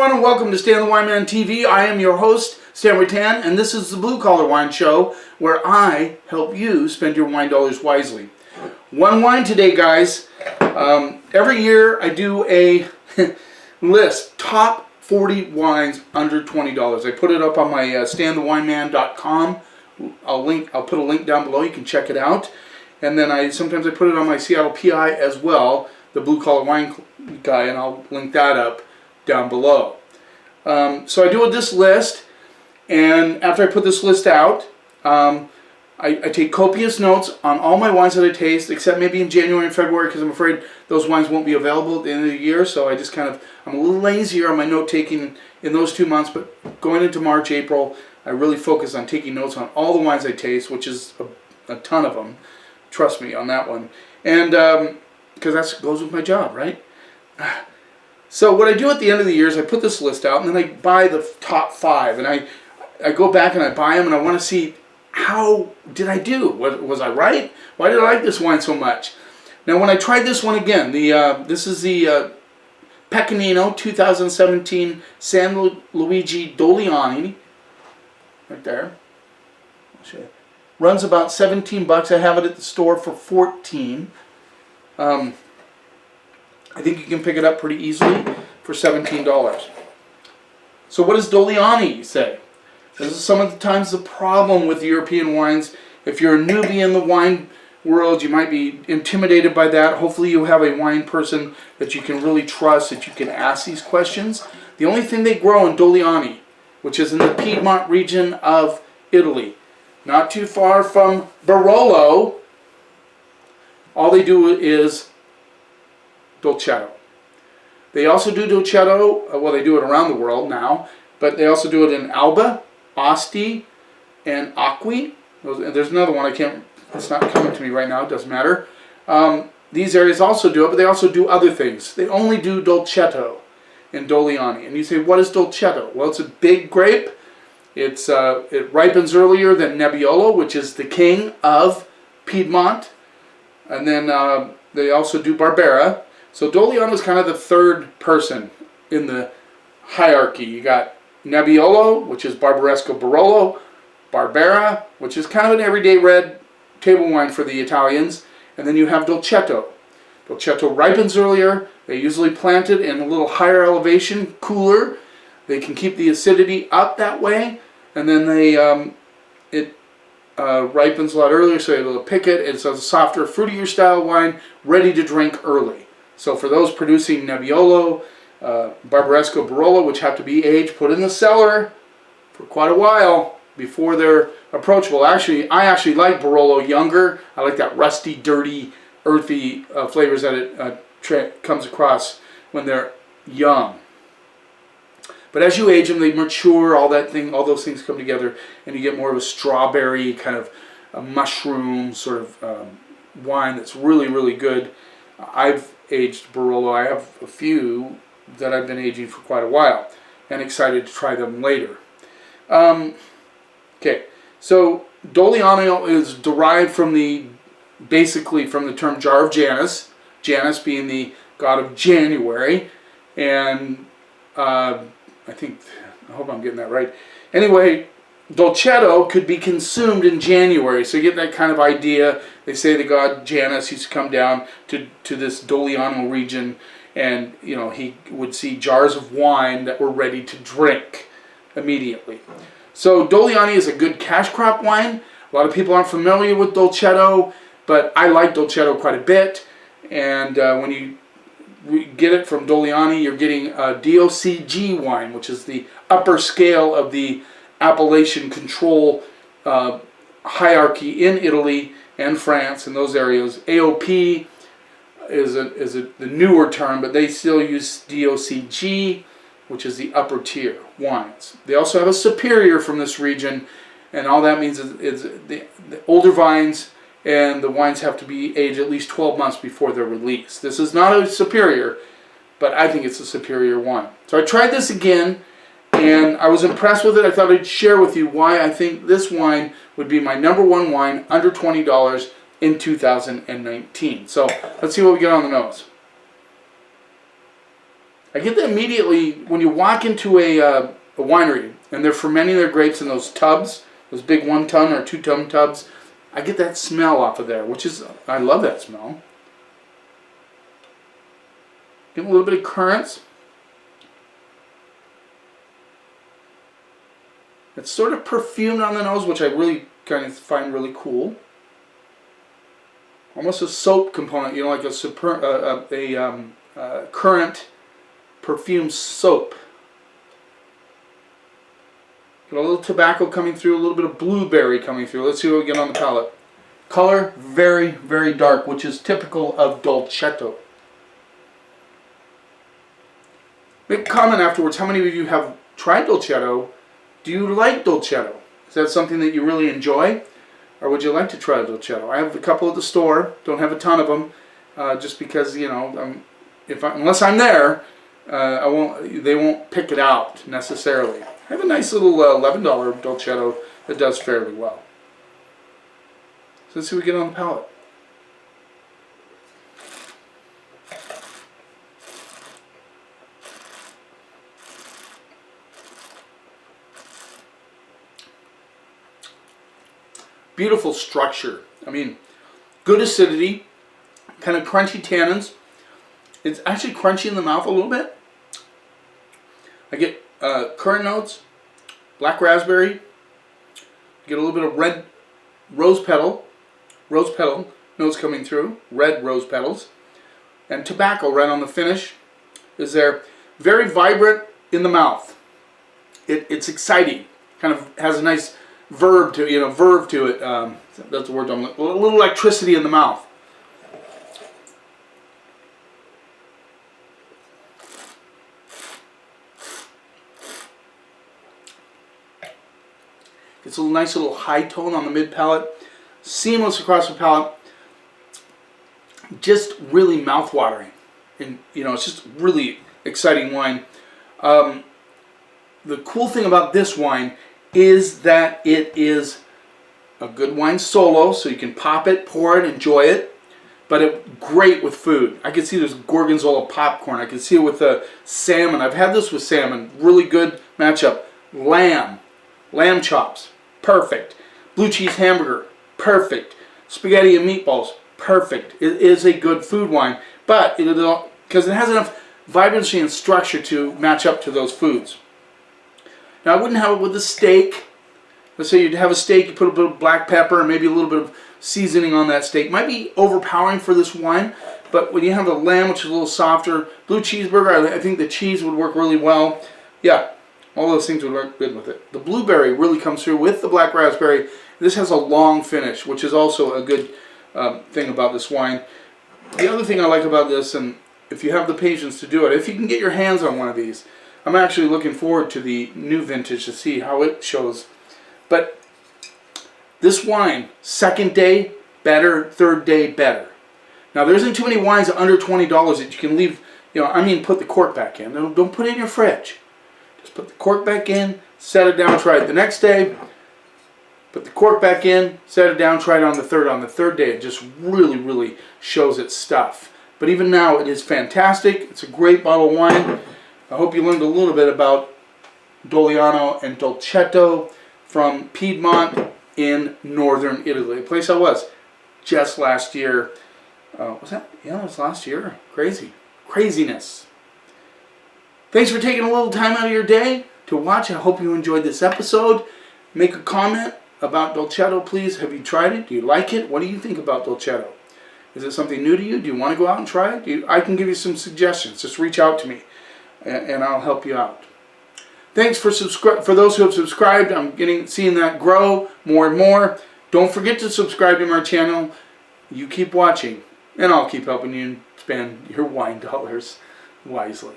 everyone, and welcome to Stan the Wine Man TV. I am your host, Stan Rattan, and this is the Blue Collar Wine Show, where I help you spend your wine dollars wisely. One wine today, guys. Every year I do a list, top 40 wines under $20. I put it up on my stanthewineman.com. I'll put a link down below. You can check it out. And then sometimes I put it on my Seattle PI as well, the Blue Collar Wine Guy, and I'll link that up down below. So I do this list, and after I put this list out, I take copious notes on all my wines that I taste, except maybe in January and February, because I'm afraid those wines won't be available at the end of the year. So I just I'm a little lazier on my note taking in those 2 months, but going into March, April, I really focus on taking notes on all the wines I taste, which is a ton of them. Trust me on that one. And because that goes with my job, right? So what I do at the end of the year is I put this list out, and then I buy the top 5, and I go back and I buy them, and I want to see how did I do? Was I right? Why did I like this wine so much? Now when I tried this one again, this is the Pecorino 2017 San Luigi Doliani, right there. I'll show you. Runs about $17. I have it at the store for $14. I think you can pick it up pretty easily for $17. So what does Doliani say? This is some of the times the problem with European wines. If you're a newbie in the wine world, you might be intimidated by that. Hopefully you have a wine person that you can really trust, that you can ask these questions. The only thing they grow in Doliani, which is in the Piedmont region of Italy, not too far from Barolo, all they do is Dolcetto. They also do Dolcetto, well, they do it around the world now, but they also do it in Alba, Asti, and Acqui. There's another one, it's not coming to me right now, it doesn't matter. These areas also do it, but they also do other things. They only do Dolcetto in Doliani. And you say, what is Dolcetto? Well, it's a big grape. It ripens earlier than Nebbiolo, which is the king of Piedmont. And then they also do Barbera. So Doliani is kind of the third person in the hierarchy. You got Nebbiolo, which is Barbaresco Barolo, Barbera, which is kind of an everyday red table wine for the Italians, and then you have Dolcetto. Dolcetto ripens earlier. They usually plant it in a little higher elevation, cooler. They can keep the acidity up that way, and then it ripens a lot earlier, so you're able to pick it. It's a softer, fruitier style wine, ready to drink early. So for those producing Nebbiolo, Barbaresco Barolo, which have to be aged, put in the cellar for quite a while before they're approachable. Actually, I actually like Barolo younger. I like that rusty, dirty, earthy flavors that it comes across when they're young. But as you age them, they mature, all those things come together, and you get more of a strawberry, kind of a mushroom sort of wine that's really, really good. I've aged Barolo. I have a few that I've been aging for quite a while, and excited to try them later. Okay, so Doliani is derived basically from the term Jar of Janus, Janus being the god of January, and I hope I'm getting that right. Anyway, Dolcetto could be consumed in January, so you get that kind of idea. They say the god Janus used to come down to this Doliano region, and he would see jars of wine that were ready to drink immediately. So Doliani is a good cash crop wine. A lot of people aren't familiar with Dolcetto, but I like Dolcetto quite a bit. And when you get it from Doliani, you're getting a DOCG wine, which is the upper scale of the appellation control hierarchy in Italy and France and those areas. AOP is the newer term, but they still use DOCG, which is the upper tier wines. They also have a superior from this region, and all that means is the older vines, and the wines have to be aged at least 12 months before they're released. This is not a superior, but I think it's a superior wine. So I tried this again, and I was impressed with it. I thought I'd share with you why I think this wine would be my #1 wine under $20 in 2019. So let's see what we get on the nose. I get that immediately when you walk into a winery and they're fermenting their grapes in those tubs, those big 1 ton or 2 ton tubs. I get that smell off of there, which is, I love that smell. Get a little bit of currants. It's sort of perfumed on the nose, which I really kind of find really cool. Almost a soap component, you know, like a currant perfume soap. Got a little tobacco coming through, a little bit of blueberry coming through. Let's see what we get on the palate. Color, very, very dark, which is typical of Dolcetto. Make a comment afterwards. How many of you have tried Dolcetto? Do you like Dolcetto? Is that something that you really enjoy? Or would you like to try Dolcetto? I have a couple at the store. Don't have a ton of them, just because, you know, unless I'm there, they won't pick it out necessarily. I have a nice little $11 Dolcetto that does fairly well. So let's see what we get on the palate. Beautiful structure. I mean, good acidity, kind of crunchy tannins. It's actually crunchy in the mouth a little bit. I get currant notes, black raspberry. Get a little bit of red rose petal notes coming through, red rose petals, and tobacco right on the finish. Is there very vibrant in the mouth. It's exciting. Kind of has a nice verve to it. That's the word. A little electricity in the mouth. It's a nice little high tone on the mid palate, seamless across the palate. Just really mouth-watering, and you know, it's just really exciting wine. The cool thing about this wine is that it is a good wine solo, so you can pop it, pour it, enjoy it. But great with food. I can see there's gorgonzola popcorn. I can see it with the salmon. I've had this with salmon. Really good matchup. Lamb chops, perfect. Blue cheese hamburger, perfect. Spaghetti and meatballs, perfect. It is a good food wine, but because it has enough vibrancy and structure to match up to those foods. Now, I wouldn't have it with a steak. Let's say you'd have a steak, you put a bit of black pepper and maybe a little bit of seasoning on that steak. Might be overpowering for this wine, but when you have the lamb, which is a little softer, blue cheeseburger, I think the cheese would work really well. Yeah, all those things would work good with it. The blueberry really comes through with the black raspberry. This has a long finish, which is also a good thing about this wine. The other thing I like about this, and if you have the patience to do it, if you can get your hands on one of these, I'm actually looking forward to the new vintage to see how it shows. But this wine, second day, better, third day, better. Now, there isn't too many wines under $20 that you can leave, put the cork back in. Don't put it in your fridge. Just put the cork back in, set it down, try it the next day. Put the cork back in, set it down, try it on the third. On the third day, it just really, really shows its stuff. But even now, it is fantastic. It's a great bottle of wine. I hope you learned a little bit about Dogliano and Dolcetto from Piedmont in northern Italy, a place I was just last year. Was that? Yeah, it was last year. Craziness. Thanks for taking a little time out of your day to watch. I hope you enjoyed this episode. Make a comment about Dolcetto, please. Have you tried it? Do you like it? What do you think about Dolcetto? Is it something new to you? Do you want to go out and try it? I can give you some suggestions. Just reach out to me, and I'll help you out. Thanks for those who have subscribed. I'm seeing that grow more and more. Don't forget to subscribe to my channel. You keep watching, and I'll keep helping you spend your wine dollars wisely.